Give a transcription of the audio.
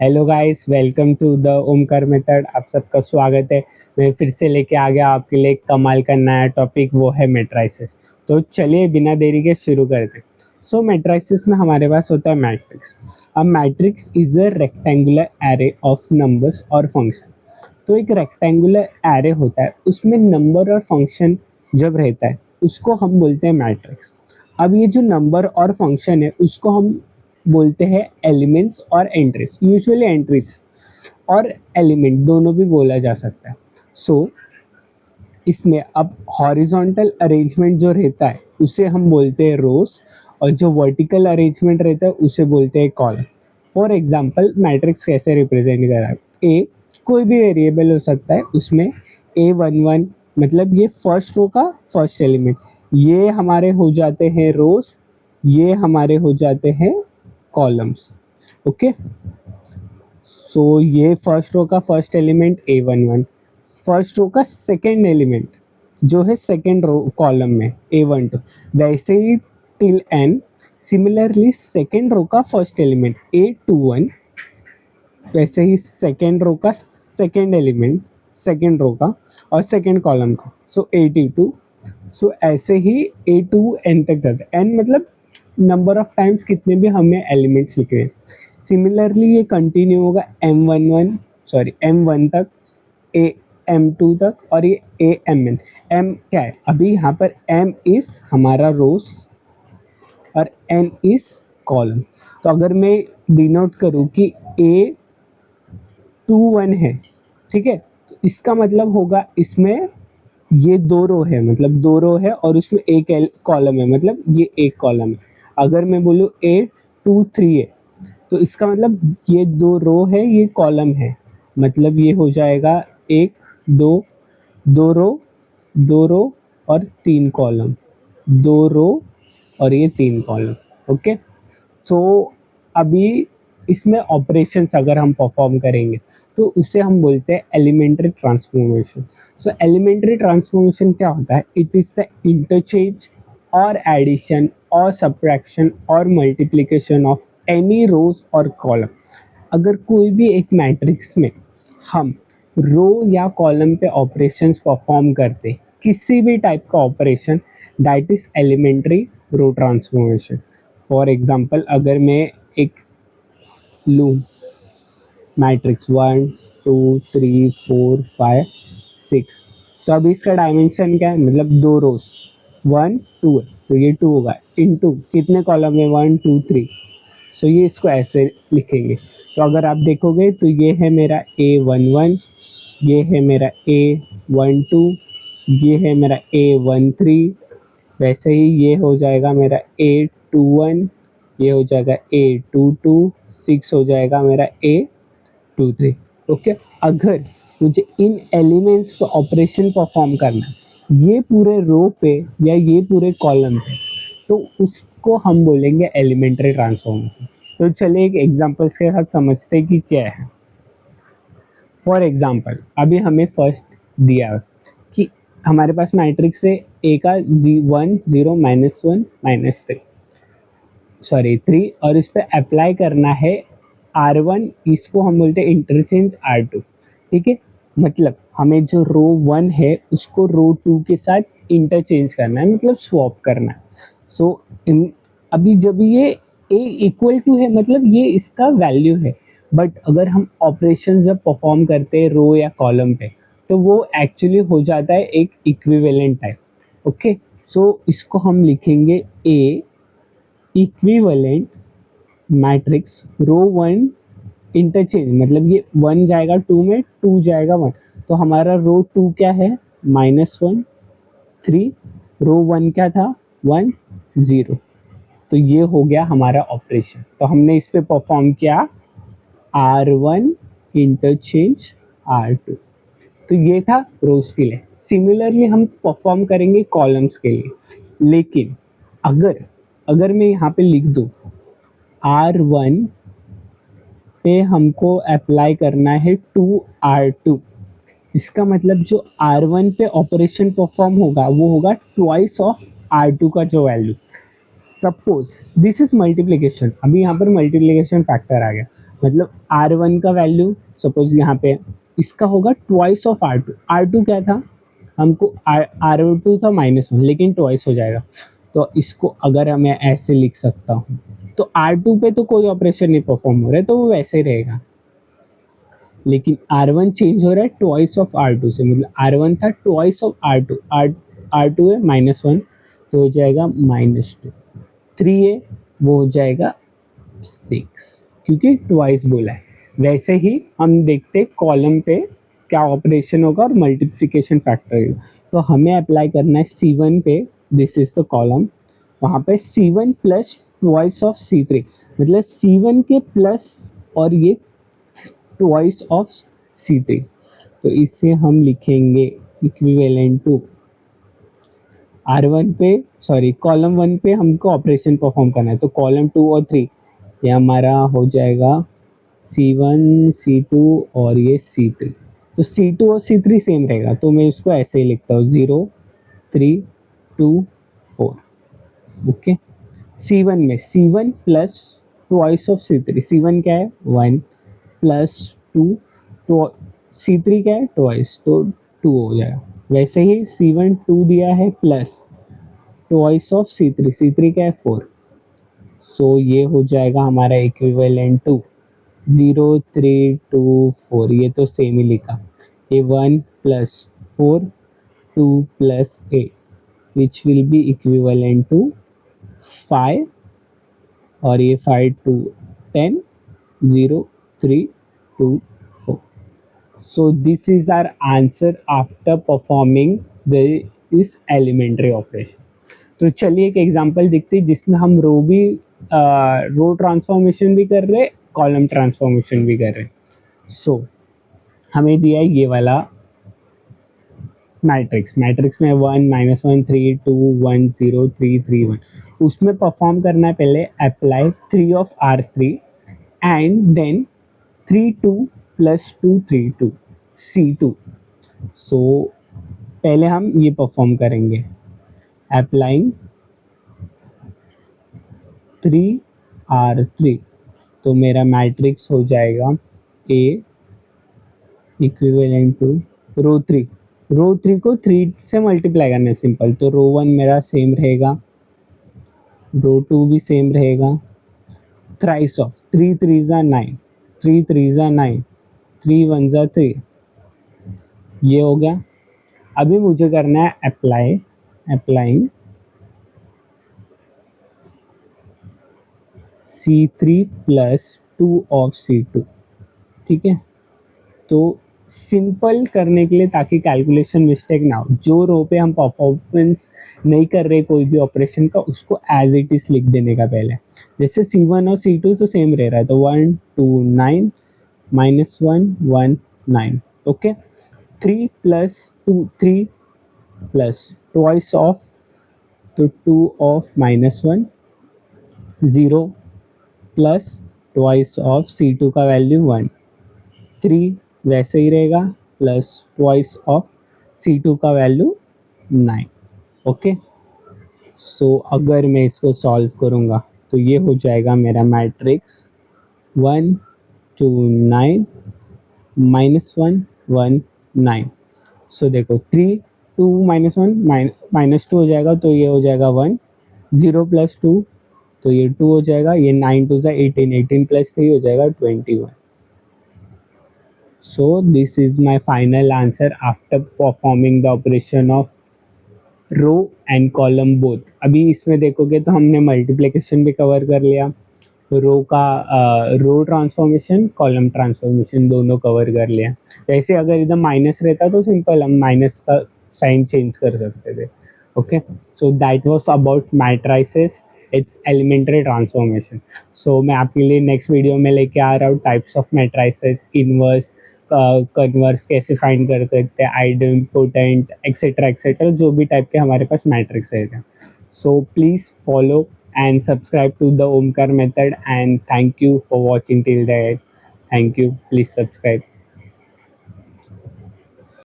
Hello guys, welcome to the Omkar method. आप सबका स्वागत है। मैं फिर से लेके आ गया आपके लिए एक कमाल का नया टॉपिक, वो है मैट्रिसेस। तो चलिए बिना देरी के शुरू करते हैं। सो मैट्रिसेस में हमारे पास होता है मैट्रिक्स। अब matrix is a rectangular array of numbers और फंक्शन। तो एक रेक्टेंगुलर एरे होता है, उसमें नंबर और फंक्शन जब रहता है उसको हम बोलते हैं मैट्रिक्स। अब ये जो नंबर और फंक्शन है उसको हम बोलते हैं एलिमेंट्स और एंट्रीज। यूजुअली एंट्रीज और एलिमेंट दोनों भी बोला जा सकता है। सो इसमें अब हॉरिजॉन्टल अरेंजमेंट जो रहता है उसे हम बोलते हैं रोज, और जो वर्टिकल अरेंजमेंट रहता है उसे बोलते हैं कॉलम। फॉर एग्जाम्पल मैट्रिक्स कैसे रिप्रेजेंट करा है। ए कोई भी वेरिएबल हो सकता है, उसमें A11 मतलब ये फर्स्ट रो का फर्स्ट एलिमेंट, ये हमारे हो जाते हैं रोज, ये हमारे हो जाते हैं कॉलम्स। ओके, सो ये फर्स्ट रो का first element A11, first row का सेकेंड एलिमेंट जो है सेकेंड रो कॉलम में A12, वैसे ही till N. Similarly second row का फर्स्ट एलिमेंट A21, वैसे ही सेकेंड रो का सेकेंड एलिमेंट सेकेंड रो का और सेकेंड कॉलम का, सो A22। सो ऐसे ही A2n तक जाता है। n मतलब नंबर ऑफ टाइम्स कितने भी हमें एलिमेंट्स लिखे हैं। सिमिलरली ये कंटिन्यू होगा M1 तक, ए M2 तक, और ये AMN। M क्या है, अभी यहाँ पर M इज हमारा रोज और N इज कॉलम। तो अगर मैं डिनोट करूँ कि A21 है, ठीक है, तो इसका मतलब होगा इसमें ये दो रो है, मतलब दो रो है और उसमें एक कॉलम है, मतलब ये एक कॉलम है। अगर मैं बोलूँ A23 है, तो इसका मतलब ये दो रो है, ये कॉलम है, मतलब ये हो जाएगा एक दो, दो रो, दो रो और तीन कॉलम, दो रो और ये तीन कॉलम। ओके, तो अभी इसमें ऑपरेशंस अगर हम परफॉर्म करेंगे तो उसे हम बोलते हैं एलिमेंट्री ट्रांसफॉर्मेशन। सो एलिमेंट्री ट्रांसफॉर्मेशन क्या होता है? इट इज़ द इंटरचेंज और एडिशन और सब्ट्रैक्शन और मल्टीप्लिकेशन ऑफ एनी रोज और कॉलम। अगर कोई भी एक मैट्रिक्स में हम रो या कॉलम पे ऑपरेशंस परफॉर्म करते, किसी भी टाइप का operation, that is elementary row transformation. For example अगर मैं एक लूँ मैट्रिक्स 1 2 3 4 5 6, तो अभी इसका डायमेंशन क्या है, मतलब दो रोज 1 2 है तो ये 2 होगा, इनटू कितने कॉलम है 1 2 3। सो ये इसको ऐसे लिखेंगे। तो अगर आप देखोगे तो ये है मेरा A11, ये है मेरा A12, ये है मेरा A13, वैसे ही ये हो जाएगा मेरा A21, ये हो जाएगा A22, 6 हो जाएगा मेरा A23। ओके, अगर मुझे इन एलिमेंट्स पे ऑपरेशन परफॉर्म करना है, ये पूरे रो पे या ये पूरे कॉलम पे, तो उसको हम बोलेंगे एलिमेंट्री ट्रांसफॉर्मेशन। तो चलिए एक एग्जांपल्स के साथ समझते हैं कि क्या है। फॉर एग्जांपल अभी हमें फर्स्ट दिया है कि हमारे पास मैट्रिक्स है ए का 1 0 -1 -3, सॉरी 3, और इस पर अप्लाई करना है R1, इसको हम बोलते हैं इंटरचेंज R2। ठीक है, मतलब हमें जो रो 1 है उसको रो 2 के साथ इंटरचेंज करना है, मतलब स्वैप करना है। सो अभी जब ये A इक्वल टू है, मतलब ये इसका वैल्यू है, बट अगर हम ऑपरेशन जब परफॉर्म करते हैं रो या कॉलम पे, तो वो एक्चुअली हो जाता है एक इक्विवेलेंट टाइप। ओके, सो इसको हम लिखेंगे A equivalent matrix row 1 interchange, मतलब ये 1 जाएगा 2 में, 2 जाएगा 1, तो हमारा रो 2 क्या है -1 3, रो 1 क्या था 1 0। तो ये हो गया हमारा ऑपरेशन। तो हमने इस पे परफॉर्म किया R1 इंटरचेंज R2। तो ये था रोज के लिए। सिमिलरली हम परफॉर्म करेंगे कॉलम्स के लिए, लेकिन अगर अगर मैं यहाँ पे लिख दूँ R1 पे हमको अप्लाई करना है 2R2, इसका मतलब जो R1 पे ऑपरेशन परफॉर्म होगा वो होगा ट्वाइस ऑफ R2 का जो value. Suppose this is multiplication, अभी यहाँ पर मल्टीप्लिकेशन फैक्टर आ गया। मतलब R1 का वैल्यू सपोज यहाँ पे इसका होगा ट्वाइस ऑफ R2। R2 क्या था, हमको R2 था -1, लेकिन ट्वाइस हो जाएगा। तो इसको अगर मैं ऐसे लिख सकता हूँ, तो R2 पे तो कोई ऑपरेशन नहीं परफॉर्म हो रहा है, तो वो वैसे ही रहेगा। लेकिन R1 चेंज हो रहा है ट्वाइस ऑफ R2 से, मतलब R1 था ट्वाइस ऑफ R2, R2 है -1, तो हो जाएगा -2। 3 है वो हो जाएगा 6, क्योंकि ट्वाइस बोला है। वैसे ही हम देखते कॉलम पे क्या ऑपरेशन होगा और मल्टीप्लिकेशन फैक्टर। तो हमें अप्लाई करना है C1 पे, दिस इज द कॉलम, वहाँ पे C1 plus twice of C3, मतलब C1 के प्लस और ये ट्वाइस ऑफ C3। तो इससे हम लिखेंगे इक्विवेलेंट टू R1 पे, सॉरी कॉलम 1 पे हमको ऑपरेशन परफॉर्म करना है, तो कॉलम 2 और 3 ये हमारा हो जाएगा C1 C2 और ये C3। तो C2 और C3 सेम रहेगा, तो मैं इसको ऐसे ही लिखता हूँ 0 3 2 4। ओके, C1 में C1 plus twice of C3, C1 क्या है 1 प्लस 2, तो C3 क्या है ट्वाइस, तो 2 हो जाएगा। वैसे ही C1 2 दिया है plus twice of C3, C3 क्या है 4, सो ये हो जाएगा हमारा इक्विवेलेंट टू 0 3 2 4, ये तो सेम ही लिखा। ये 1 plus 4 2 plus 8 which will be equivalent to 5, और ये 5 2 10 0 3 2 4। So this is our answer after performing this elementary operation. तो चलिए एक एग्जांपल देखते हैं जिसमें हम रो ट्रांसफॉर्मेशन भी कर रहे हैं, कॉलम ट्रांसफॉर्मेशन भी कर रहे हैं। सो हमें दिया है ये वाला मैट्रिक्स में 1 -1 3 2 1 0 3 3 1। उसमें परफॉर्म करना है पहले apply 3 of R3 and then 3 2 plus 2 3 2 C2। So पहले हम ये परफॉर्म करेंगे अप्लाइंग 3R3, तो मेरा मैट्रिक्स हो जाएगा A इक्विवेलेंट टू रो 3 को 3 से मल्टीप्लाई करना है सिंपल, तो रो 1 मेरा सेम रहेगा, रो 2 भी सेम रहेगा, थ्राइस ऑफ 3 3 ज़ा 9 3 3 ज़ा 9 3 1 ज़ा 3, ये हो गया। अभी मुझे करना है applying C3 plus 2 of C2, ठीक है। तो सिंपल करने के लिए, ताकि कैलकुलेशन मिस्टेक ना हो, जो रो पे हम परफॉर्मेंस नहीं कर रहे कोई भी ऑपरेशन का, उसको एज इट इज लिख देने का पहले। जैसे C1 और C2 तो सेम रह रहा है, तो 1 2 9 -1 1 9। Okay, 3 plus 2 3 plus twice of, तो 2 of -1 0 plus twice of C2 का वैल्यू 1, 3 वैसे ही रहेगा प्लस ट्वाइस ऑफ C2 का वैल्यू 9। ओके, सो अगर मैं इसको सॉल्व करूँगा तो ये हो जाएगा मेरा मैट्रिक्स 1 2 9 -1 1 9। सो देखो 3 2 -1 -2 हो जाएगा, तो ये हो जाएगा 1, 0 प्लस 2 तो ये 2 हो जाएगा, ये 9 2 18 18 प्लस 3 हो जाएगा 21। So this is my final answer after performing the operation of row and column both। अभी इसमें देखोगे तो हमने मल्टीप्लिकेशन भी कवर कर लिया, रो ट्रांसफॉर्मेशन कॉलम ट्रांसफॉर्मेशन दोनों कवर कर लिया। वैसे अगर इधर माइनस रहता तो सिंपल हम माइनस का साइन चेंज कर सकते थे। Okay, so that was about matrices, it's elementary transformation. So मैं आपके लिए नेक्स्ट वीडियो में लेके आ रहा हूँ types of matrices, inverse, converse कैसे फाइंड कर सकते हैं, आइडेंपोटेंट एक्सेट्रा जो भी टाइप के हमारे पास मैट्रिक्स रहते हैं। So please follow and subscribe to the Omkar method, and thank you for watching till the end. Thank you, please subscribe.